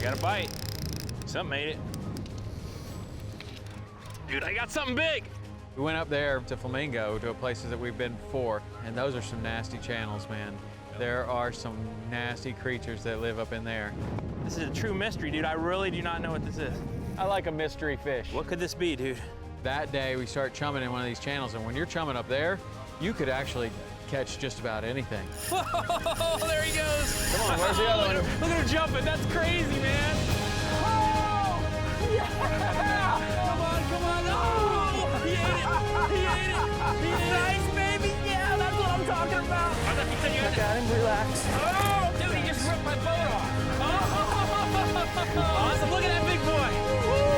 Got a bite. Something made it. Dude, I got something big. We went up there to Flamingo, to places that we've been before, and those are some nasty channels, man. There are some nasty creatures that live up in there. This is a true mystery, dude. I really do not know what this is. I like a mystery fish. What could this be, dude? That day we start chumming in one of these channels, and when you're chumming up there, you could actually catch just about anything. Whoa, there he goes. Come on, where's the other one? Look at him jumping. That's crazy, man. Oh, yeah. Come on. Oh, he ate it. Nice, baby. Yeah, that's what I'm talking about. I thought you said you had to... Got him, relax. Oh, dude, he just ripped my boat off. Oh, awesome. Look at that big boy. Woo.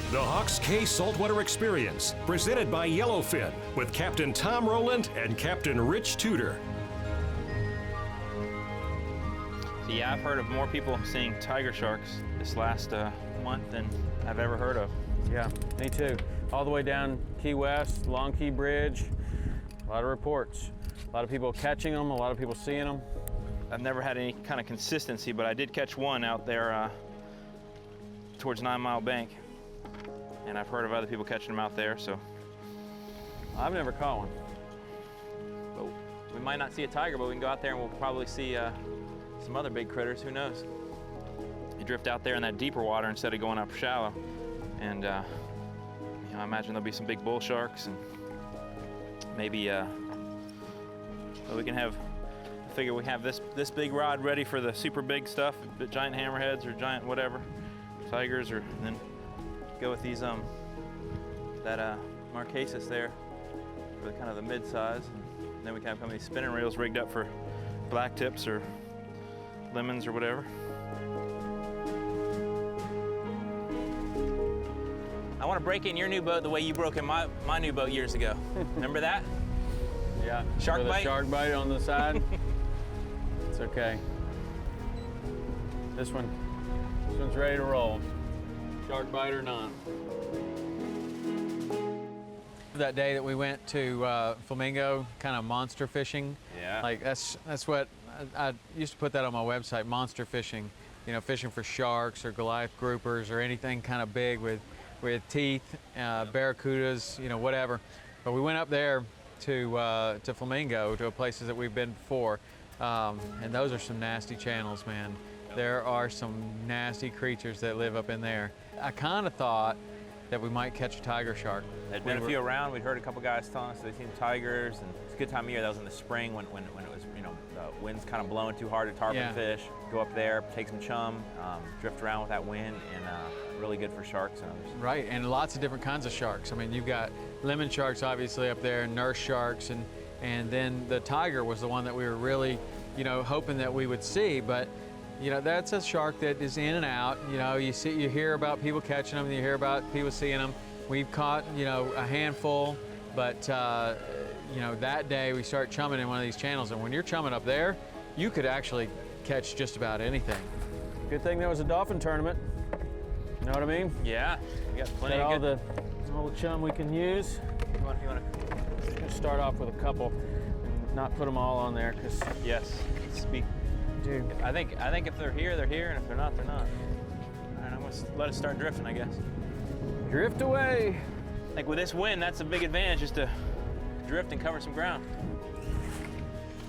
The Hawks Cay Saltwater Experience, presented by Yellowfin, with Captain Tom Rowland and Captain Rich Tudor. So yeah, I've heard of more people seeing tiger sharks this last month than I've ever heard of. Yeah, me too. All the way down Key West, Long Key Bridge, a lot of reports. A lot of people catching them, a lot of people seeing them. I've never had any kind of consistency, but I did catch one out there towards 9 Mile Bank. And I've heard of other people catching them out there, so. I've never caught one. But we might not see a tiger, but we can go out there and we'll probably see some other big critters, who knows. You drift out there in that deeper water instead of going up shallow. And you know, I imagine there'll be some big bull sharks, and maybe we can have, I figure we have this big rod ready for the super big stuff, the giant hammerheads or giant whatever, tigers, or then go with these that Marquesas there for the kind of the mid-size, and then we can have some of these spinning reels rigged up for black tips or lemons or whatever. I want to break in your new boat the way you broke in my new boat years ago. Remember that? Yeah. Shark with bite? a shark bite on the side. It's okay. This one's ready to roll. Shark bite or not. That day that we went to Flamingo, kind of monster fishing. Yeah. Like that's what I used to put that on my website, monster fishing. You know, fishing for sharks or Goliath groupers or anything kind of big with teeth, barracudas, you know, whatever. But we went up there to Flamingo, to places that we've been before, and those are some nasty channels, man. There are some nasty creatures that live up in there. I kind of thought that we might catch a tiger shark. There'd been a few around. We'd heard a couple guys telling us they'd seen tigers, and it's a good time of year. That was in the spring when it was, you know, the wind's kind of blowing too hard to tarpon fish. Go up there, take some chum, drift around with that wind, and really good for sharks and others. Right, and lots of different kinds of sharks. I mean, you've got lemon sharks obviously up there, and nurse sharks, and then the tiger was the one that we were really, you know, hoping that we would see. But you know, that's a shark that is in and out. You know, you hear about people catching them, you hear about people seeing them. We've caught, you know, a handful, but you know, that day we start chumming in one of these channels, and when you're chumming up there, you could actually catch just about anything. Good thing there was a dolphin tournament. You know what I mean? Yeah, we got plenty got of good. all the chum we can use. You want Gonna start off with a couple, and not put them all on there, because yes, speak. Dude, I think if they're here, and if they're not, they're not. All right, I'm gonna let it start drifting, I guess. drift away. Like with this wind, that's a big advantage, just to drift and cover some ground.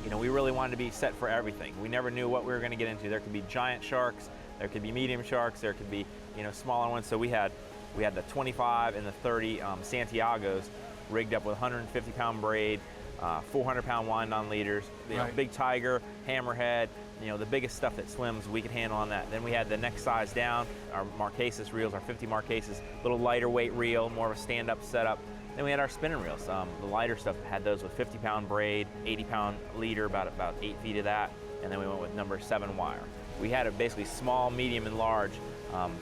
You know, we really wanted to be set for everything. We never knew what we were going to get into. There could be giant sharks, there could be medium sharks, there could be, you know, smaller ones. So we had the 25 and the 30 Santiagos rigged up with 150-pound braid, 400-pound wind-on leaders, you know, big tiger, hammerhead, you know, the biggest stuff that swims we could handle on that. Then we had the next size down, our Marquesas reels, our 50 Marquesas, a little lighter weight reel, more of a stand-up setup. Then we had our spinning reels. The lighter stuff had those with 50-pound braid, 80-pound leader, about 8 feet of that, and then we went with number 7 wire. We had it basically small, medium, and large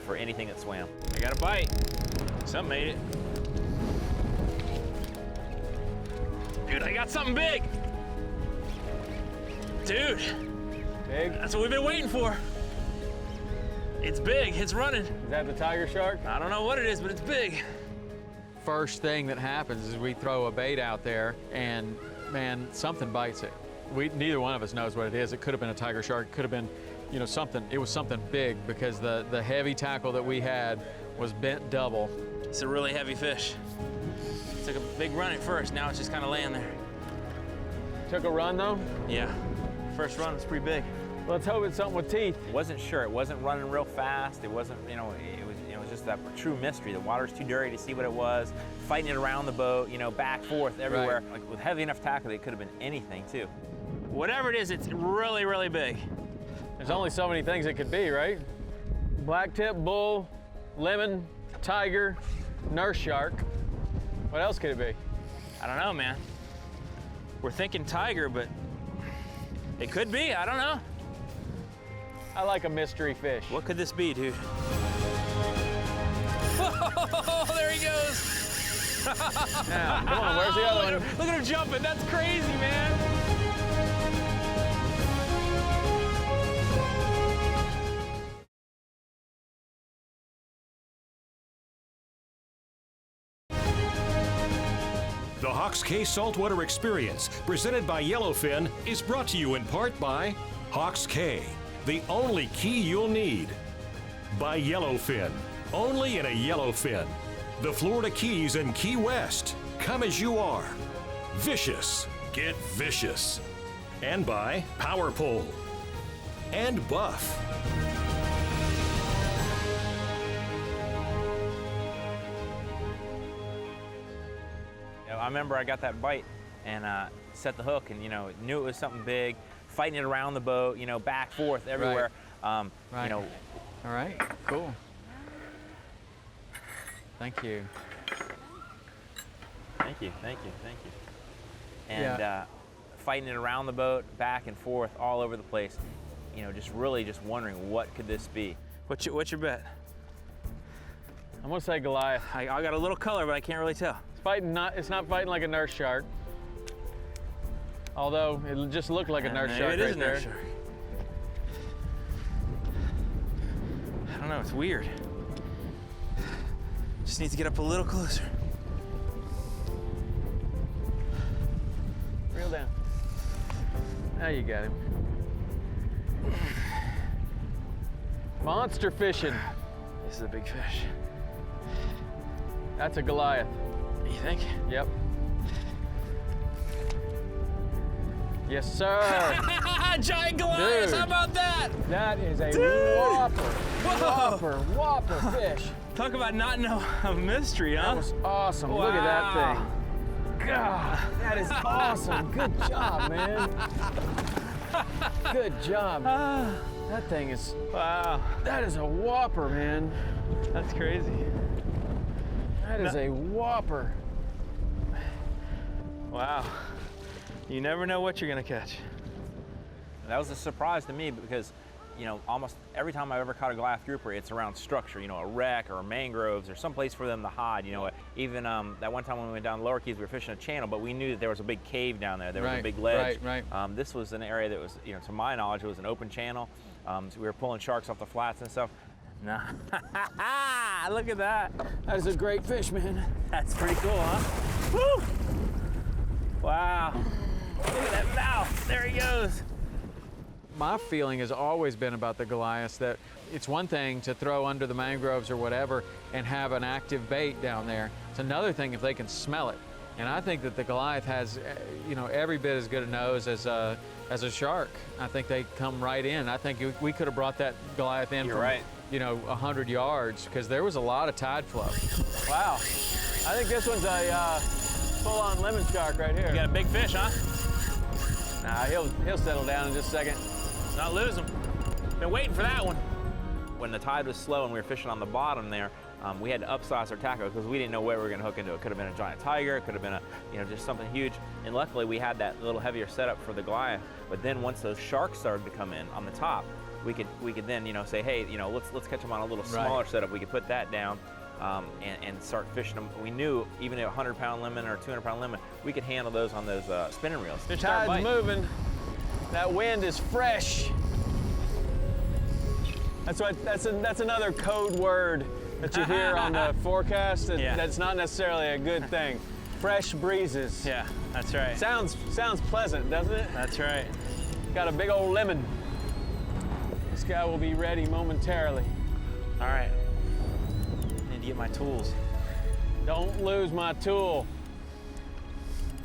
for anything that swam. I got a bite. Something made it. Dude, I got something big. Dude. Big? That's what we've been waiting for. It's big, it's running. Is that the tiger shark? I don't know what it is, but it's big. first thing that happens is we throw a bait out there and, man, something bites it. Neither one of us knows what it is. It could have been a tiger shark, it could have been, you know, something. It was something big because the heavy tackle that we had was bent double. It's a really heavy fish. Took a big run at first, now it's just kind of laying there. Took a run though? Yeah, first run was pretty big. Let's hope it's something with teeth. Wasn't sure, it wasn't running real fast. It wasn't, you know, it was just that true mystery. The water's too dirty to see what it was. Fighting it around the boat, you know, back, forth, everywhere. Right. Like with heavy enough tackle, it could have been anything too. Whatever it is, it's really, really big. There's only so many things it could be, right? Blacktip, bull, lemon, tiger, nurse shark. What else could it be? I don't know, man. We're thinking tiger, but it could be, I don't know. I like a mystery fish. What could this be, dude? Whoa, there he goes. Now, come on, where's the other one? Look at him jumping, that's crazy, man. The Hawks Cay Saltwater Experience, presented by Yellowfin, is brought to you in part by Hawks Cay, the only key you'll need. By Yellowfin, only in a Yellowfin. The Florida Keys and Key West, come as you are. Vicious, get vicious. And by Power Pole and Buff. I remember I got that bite and set the hook and, you know, knew it was something big, fighting it around the boat, you know, back, forth, everywhere. Right. You know. All right, cool. Thank you. Thank you, thank you, thank you. And fighting it around the boat, back and forth, all over the place. You know, just really just wondering what could this be. What's your bet? I'm gonna say Goliath. I got a little color, but I can't really tell. It's not fighting like a nurse shark. Although it just looked like a nurse shark It is right a there. nurse shark. I don't know, it's weird. Just needs to get up a little closer. Reel down. Now you got him. Monster fishing. This is a big fish. That's a Goliath. You think? Yep. Yes, sir. Giant Goliath, Dude. how about that? That is a whopper fish. Talk about not know a mystery, huh? That was awesome. Look at that thing. God, that is awesome. Good job, man. Good job. That thing is, Wow, that is a whopper, man. that's crazy. That is a whopper. Wow, you never know what you're gonna catch. That was a surprise to me because, you know, almost every time I've ever caught a Goliath grouper, it's around structure, you know, a wreck or mangroves or someplace for them to hide. You know, even that one time when we went down Lower Keys, we were fishing a channel, but we knew that there was a big cave down there. There was a big ledge. Right. This was an area that was, you know, to my knowledge, it was an open channel. So we were pulling sharks off the flats and stuff. Nah. Look at that. That is a great fish, man. That's pretty cool, huh? Woo! Wow. Look at that mouth. There he goes. My feeling has always been about the Goliaths that it's one thing to throw under the mangroves or whatever and have an active bait down there. It's another thing if they can smell it. And I think that the Goliath has, you know, every bit as good a nose as a shark. I think they come right in. I think we could have brought that Goliath in from, you know, 100 yards because there was a lot of tide flow. Wow. I think this one's a full-on lemon shark right here. You got a big fish, huh? Nah, he'll settle down in just a second. Not lose him. Been waiting for that one. When the tide was slow and we were fishing on the bottom there, we had to upsize our tackle because we didn't know where we were going to hook into. It could have been a giant tiger, it could have been just something huge. And luckily we had that little heavier setup for the Goliath. But then once those sharks started to come in on the top, we could then, you know, say, hey, you know, let's catch them on a little smaller setup. We could put that down and start fishing them. We knew even a 100-pound lemon or a 200-pound lemon, we could handle those on those spinning reels. The tide's moving. That wind is fresh. That's another code word that you hear on the forecast, Yeah. that's not necessarily a good thing. Fresh breezes. Yeah, that's right. Sounds pleasant, doesn't it? That's right. Got a big old lemon. This guy will be ready momentarily. All right. Need to get my tools. Don't lose my tool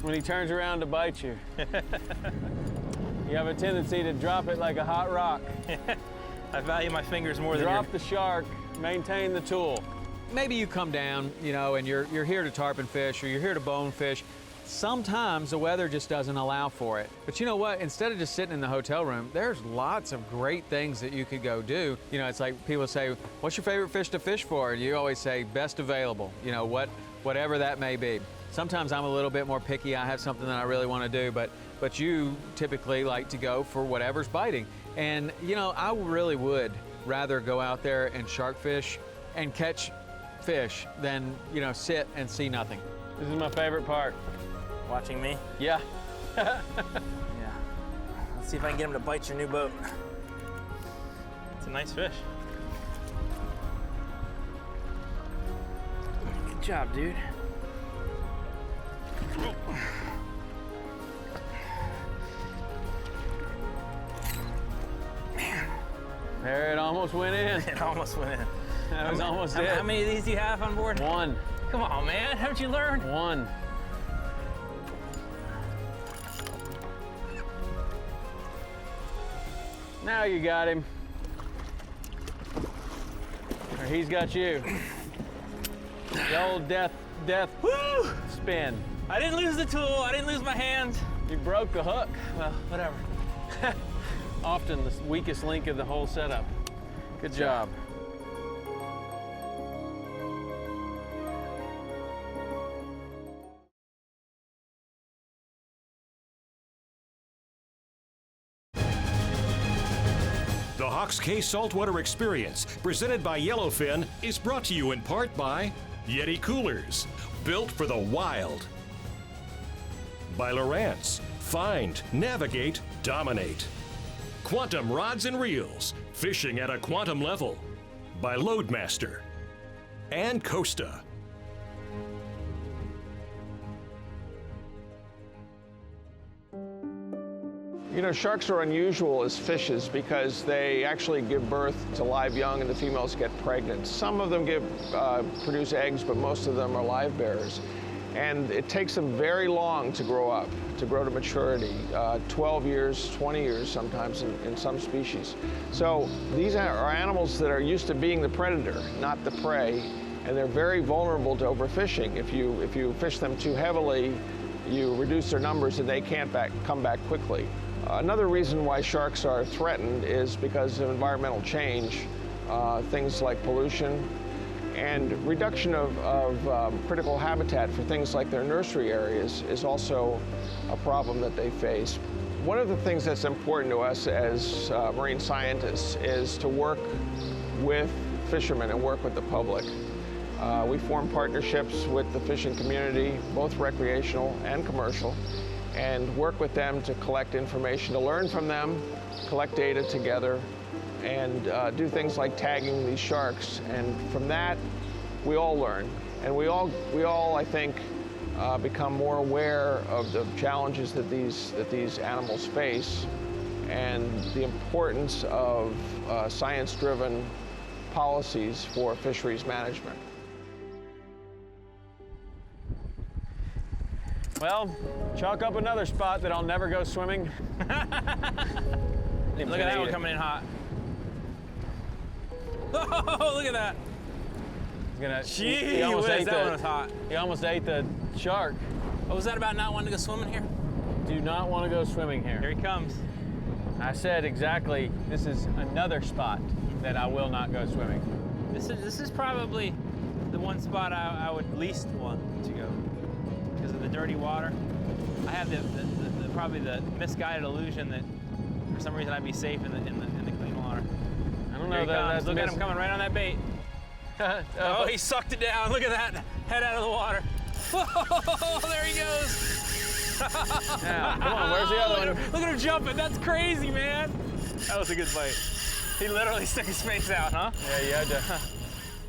when he turns around to bite you. You have a tendency to drop it like a hot rock. I value my fingers more than Drop the shark, maintain the tool. Maybe you come down, you know, and you're here to tarpon fish or you're here to bonefish. Sometimes the weather just doesn't allow for it. But you know what? Instead of just sitting in the hotel room, there's lots of great things that you could go do. You know, it's like people say, what's your favorite fish to fish for? And you always say, best available, you know, whatever that may be. Sometimes I'm a little bit more picky. I have something that I really want to do, but you typically like to go for whatever's biting. And, you know, I really would rather go out there and shark fish and catch fish than, you know, sit and see nothing. This is my favorite part. Watching me? Yeah. Yeah. Let's see if I can get him to bite your new boat. It's a nice fish. Good job, dude. There, it almost went in. It almost went in. That was almost it. How many of these do you have on board? One. Come on, man. Haven't you learned? One. Now you got him. Or he's got you. The old death Woo! spin. I didn't lose the tool. I didn't lose my hands. You broke the hook. Well, whatever. Often the weakest link of the whole setup. Good job. The Hawks Cay Saltwater Experience, presented by Yellowfin, is brought to you in part by Yeti Coolers, built for the wild. By Lowrance, find, navigate, dominate. Quantum Rods and Reels, fishing at a quantum level. By Loadmaster. And Costa. You know, sharks are unusual as fishes because they actually give birth to live young and the females get pregnant. Some of them produce eggs, but most of them are live bearers. And it takes them very long to grow up, to grow to maturity, 12 years, 20 years sometimes in some species. So these are animals that are used to being the predator, not the prey, and they're very vulnerable to overfishing. If you fish them too heavily, you reduce their numbers and they can't come back quickly. Another reason why sharks are threatened is because of environmental change, things like pollution, and reduction of critical habitat for things like their nursery areas is also a problem that they face. One of the things that's important to us as marine scientists is to work with fishermen and work with the public. We form partnerships with the fishing community, both recreational and commercial, and work with them to collect information, to learn from them, collect data together, and do things like tagging these sharks. And from that, we all learn. And we all I think, become more aware of the challenges that these animals face and the importance of science-driven policies for fisheries management. Well, chalk up another spot that I'll never go swimming. Look at that one coming in hot. Oh, look at that. Gee, he almost ate that one was hot. He almost ate the shark. What was that about not wanting to go swimming here? Do not want to go swimming here. Here he comes. I said exactly, this is another spot that I will not go swimming. This is probably the one spot I would least want to go because of the dirty water. I have probably the misguided illusion that for some reason I'd be safe in the clean water. I don't know. Here he comes. Look at him coming right on that bait. Oh, he sucked it down. Look at that. Head out of the water. Whoa, there he goes. Now, come on, where's the other one? Look at him jumping. That's crazy, man. That was a good bite. He literally stuck his face out, huh? Yeah, you had to.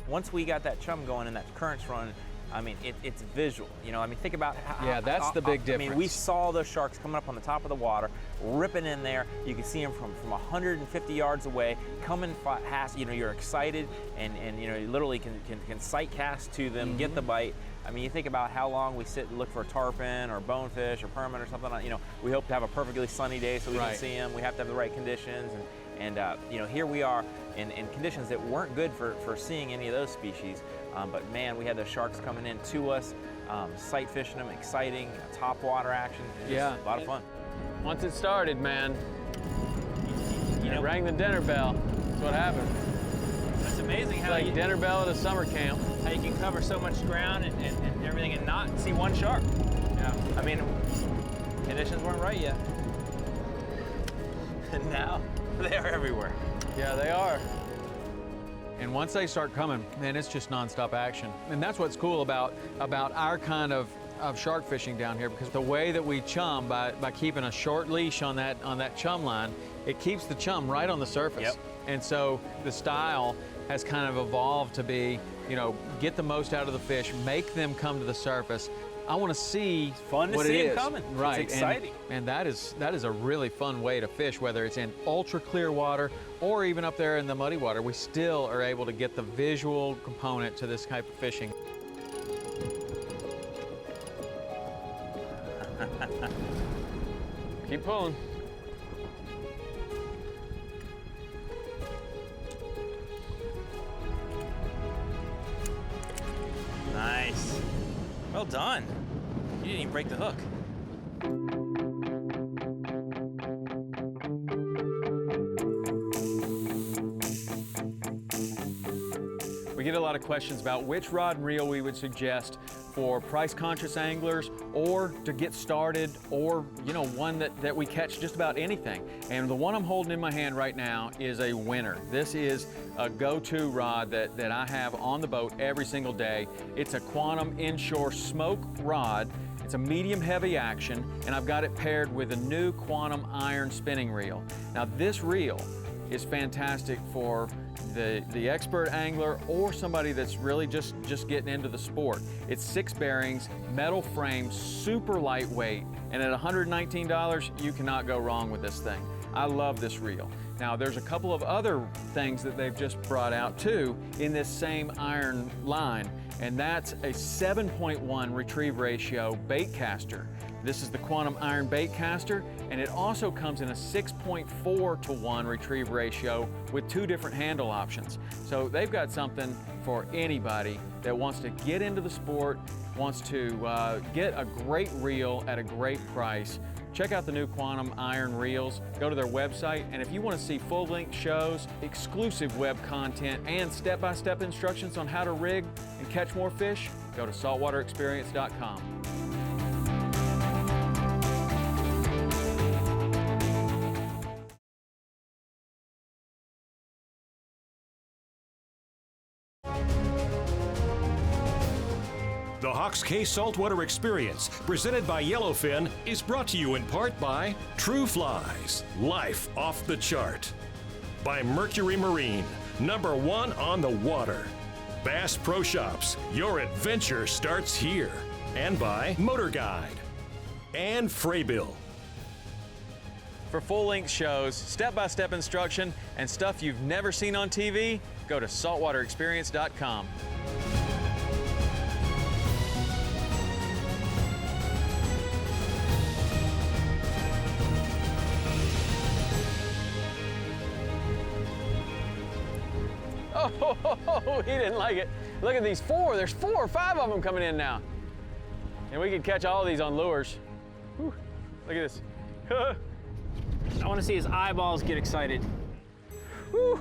once we got that chum going and that current's running, I mean, it's visual. You know, I mean, think about how. Yeah, that's the big difference. I mean, we saw those sharks coming up on the top of the water, ripping in there. You can see them from 150 yards away, coming fast. You know, you're excited, and you know, you literally can sight cast to them, get the bite. I mean, you think about how long we sit and look for a tarpon or bonefish or permit or something. You know, we hope to have a perfectly sunny day so we can see them. We have to have the right conditions, and you know, here we are in conditions that weren't good for seeing any of those species. But man, we had those sharks coming in to us, sight fishing them, exciting, top water action. Yeah, a lot of fun. Once it started, man, you know, it rang the dinner bell. That's what happened. It's amazing It's how like dinner bell at a summer camp. how you can cover so much ground and everything and not see one shark. Yeah. I mean, conditions weren't right yet. And now they are everywhere. Yeah, they are. And once they start coming, man, it's just nonstop action. And that's what's cool about our kind of shark fishing down here, because the way that we chum by keeping a short leash on that chum line, it keeps the chum right on the surface. Yep. And so the style has kind of evolved to be, you know, get the most out of the fish, make them come to the surface. I want to see fun to what see it them is. coming. Right. It's exciting. And that is a really fun way to fish, whether it's in ultra clear water or even up there in the muddy water. We still are able to get the visual component to this type of fishing. Keep pulling. Nice. Well done. You didn't even break the hook. We get a lot of questions about which rod and reel we would suggest for price-conscious anglers, or to get started, or, you know, one that we catch just about anything. And the one I'm holding in my hand right now is a winner. This is a go-to rod that I have on the boat every single day. It's a Quantum inshore smoke rod. It's a medium heavy action, and I've got it paired with a new Quantum iron spinning reel. Now this reel is fantastic for the expert angler or somebody that's really just getting into the sport. It's 6 bearings, metal frame, super lightweight, and at $119, you cannot go wrong with this thing. I love this reel. Now there's a couple of other things that they've just brought out too in this same iron line, and that's a 7.1 retrieve ratio bait caster. This is the Quantum Iron Bait Caster, and it also comes in a 6.4 to 1 retrieve ratio with 2 different handle options. So they've got something for anybody that wants to get into the sport, wants to get a great reel at a great price. Check out the new Quantum Iron Reels. Go to their website, and if you want to see full-length shows, exclusive web content, and step-by-step instructions on how to rig and catch more fish, go to saltwaterexperience.com. The Hawks Cay Saltwater Experience, presented by Yellowfin, is brought to you in part by True Flies, life off the chart. By Mercury Marine, #1 on the water. Bass Pro Shops, your adventure starts here. And by Motor Guide. And Fraybill. For full-length shows, step-by-step instruction, and stuff you've never seen on TV, go to saltwaterexperience.com. Oh, he didn't like it. Look at these 4. There's 4 or 5 of them coming in now. And we could catch all of these on lures. Whew. Look at this. I want to see his eyeballs get excited. Whew.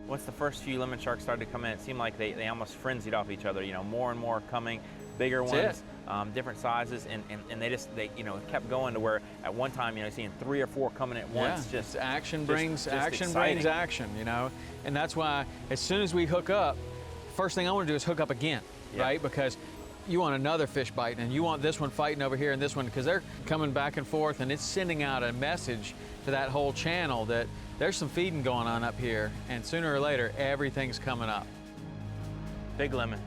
Once the first few lemon sharks started to come in, it seemed like they almost frenzied off each other. You know, more and more coming, bigger ones, different sizes, and they you know, kept going to where at one time, you know, seeing 3 or 4 coming at once. Yeah, Just action brings action, you know. And that's why as soon as we hook up, first thing I want to do is hook up again, right? Because you want another fish biting, and you want this one fighting over here and this one, because they're coming back and forth, and it's sending out a message to that whole channel that there's some feeding going on up here, and sooner or later, everything's coming up. Big lemon.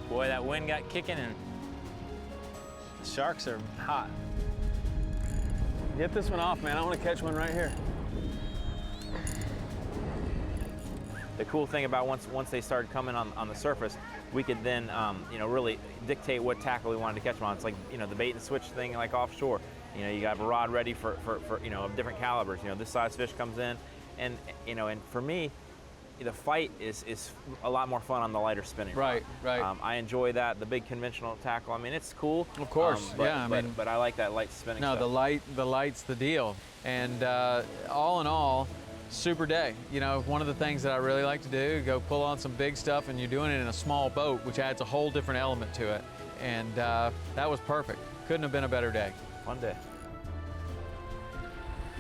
Boy, that wind got kicking and the sharks are hot. Get this one off, man. I want to catch one right here. The cool thing about once they started coming on the surface, we could then you know, really dictate what tackle we wanted to catch them on. It's like, you know, the bait and switch thing like offshore. You know, you got a rod ready for you know, of different calibers. You know, this size fish comes in, and you know, and for me, the fight is a lot more fun on the lighter spinning rod. Right. I enjoy that. The big conventional tackle, I mean, it's cool. Of course, yeah. But I like that light spinning No, stuff. the light's the deal. And all in all, super day. You know, one of the things that I really like to do, go pull on some big stuff, and you're doing it in a small boat, which adds a whole different element to it. And that was perfect. Couldn't have been a better day. One day.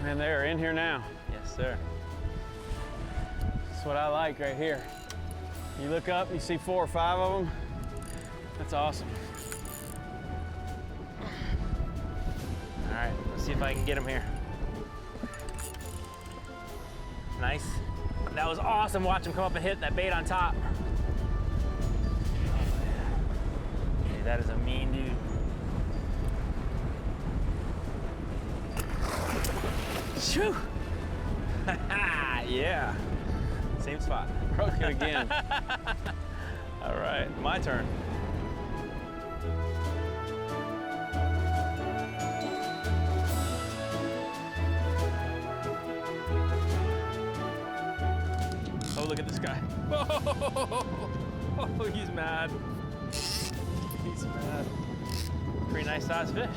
Man, they are in here now. Yes, sir. That's what I like right here. You look up, you see 4 or 5 of them. That's awesome. All right, let's see if I can get him here. Nice. That was awesome. Watch him come up and hit that bait on top. Hey, that is a mean dude. Shoo! Yeah. Same spot. Broke it again. All right, my turn. Oh, look at this guy. Oh, he's mad. He's mad. Pretty nice sized fish.